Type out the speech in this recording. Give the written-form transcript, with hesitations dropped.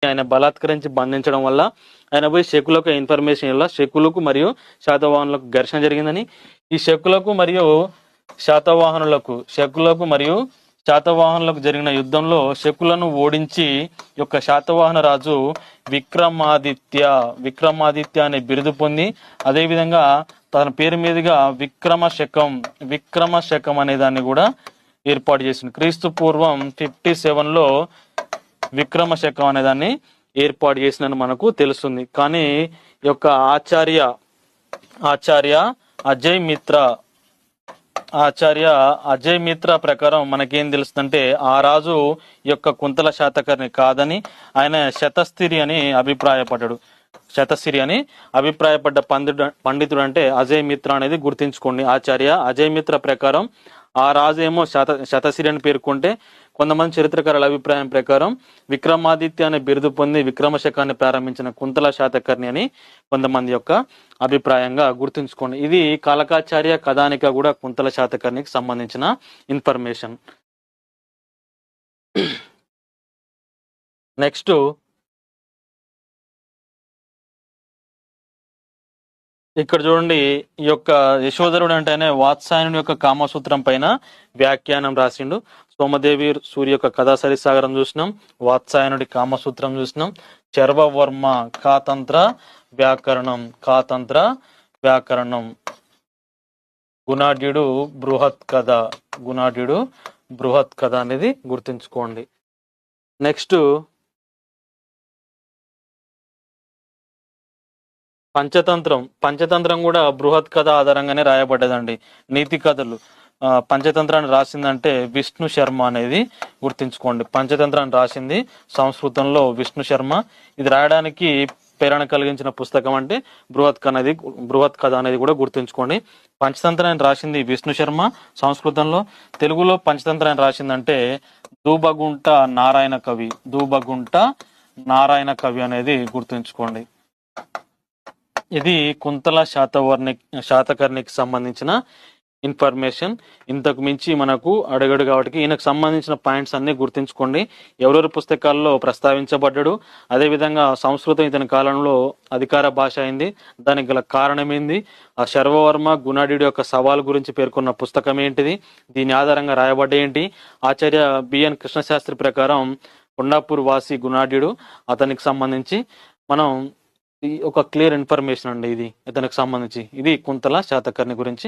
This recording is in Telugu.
ఆయన బలాత్కరించి బంధించడం వల్ల ఆయన పోయి శకులకు ఇన్ఫర్మేషన్ వల్ల శకులకు మరియు శాతవాహనులకు ఘర్షణ జరిగిందని, ఈ శకులకు మరియు శాతవాహనులకు జరిగిన యుద్ధంలో శకులను ఓడించి యొక్క శాతవాహన రాజు విక్రమాదిత్య అనే బిరుదు పొంది, అదేవిధంగా తన పేరు మీదుగా విక్రమ శకం అనే దాన్ని కూడా ఏర్పాటు చేసింది. క్రీస్తు పూర్వం 57లో విక్రమ శకం అనే దాన్ని ఏర్పాటు చేసినని మనకు తెలుస్తుంది. కానీ ఈ యొక్క ఆచార్య అజయ్ మిత్ర ప్రకారం మనకేం తెలుస్తుందంటే ఆ రాజు యొక్క కుంతల శాతకర్ణి కాదని ఆయన శతస్థిరి అని అభిప్రాయపడ్డ పండితుడు అంటే అజయ్ మిత్ర అనేది గుర్తించుకోండి. ఆచార్య అజయ్ మిత్ర ప్రకారం ఆ రాజు ఏమో శతసిరి అని పేర్కొంటే, కొంతమంది చరిత్రకారుల అభిప్రాయం ప్రకారం విక్రమాదిత్య అనే బిరుదు పొంది విక్రమ శకాన్ని ప్రారంభించిన కుంతల శాతకర్ణి అని కొంతమంది యొక్క అభిప్రాయంగా గుర్తుంచుకోండి. ఇది కాలకాచార్య కథానిక కూడా కుంతల శాతకర్ణికి సంబంధించిన ఇన్ఫర్మేషన్. నెక్స్ట్ ఇక్కడ చూడండి, ఈ యొక్క యశోధరుడు అంటేనే వాత్సాయనుడి యొక్క కామసూత్రం పైన వ్యాఖ్యానం రాసిండు. సోమదేవి సూర్య యొక్క కథా సరిసాగరం చూసినాం, వాత్సాయనుడి కామసూత్రం చూసినాం, చర్వవర్మ కాతంత్ర వ్యాకరణం, గుణాఢ్యుడు బృహత్ కథ అనేది గుర్తుంచుకోండి. నెక్స్ట్ పంచతంత్రం కూడా బృహత్ కథ ఆధారంగానే రాయబడ్డదండి. నీతి కథలు పంచతంత్రాన్ని రాసిందంటే విష్ణు శర్మ అనేది గుర్తుంచుకోండి. పంచతంత్రాన్ని రాసింది సంస్కృతంలో విష్ణు శర్మ. ఇది రాయడానికి ప్రేరణ కలిగించిన పుస్తకం అంటే బృహత్ కథ అనేది కూడా గుర్తుంచుకోండి. పంచతంత్రాన్ని రాసింది విష్ణు శర్మ సంస్కృతంలో. తెలుగులో పంచతంత్రాన్ని రాసిందంటే దూబగుంట నారాయణ కవి అనేది గుర్తుంచుకోండి. ఇది కుంతల శాతకర్ణికి సంబంధించిన ఇన్ఫర్మేషన్. ఇంతకు మించి మనకు అడగడు కాబట్టి ఈయనకు సంబంధించిన పాయింట్స్ అన్ని గుర్తుంచుకోండి. ఎవరెవరి పుస్తకాల్లో ప్రస్తావించబడ్డాడు, అదేవిధంగా సంస్కృతం ఇతని కాలంలో అధికార భాష అయింది, దానికి గల కారణం ఏంది, ఆ శర్వవర్మ గుణాఢ్యుడి యొక్క సవాల్ గురించి పేర్కొన్న పుస్తకం ఏంటిది, దీని ఆధారంగా రాయబడ్డ ఏంటి. ఆచార్య బిఎన్ కృష్ణశాస్త్రి ప్రకారం కొండాపూర్ వాసి గుణాఢ్యుడు, అతనికి సంబంధించి మనం ఒక క్లియర్ ఇన్ఫర్మేషన్ అండి ఇది ఇతనికి సంబంధించి. ఇది కుంతల శాతకర్ణి గురించి.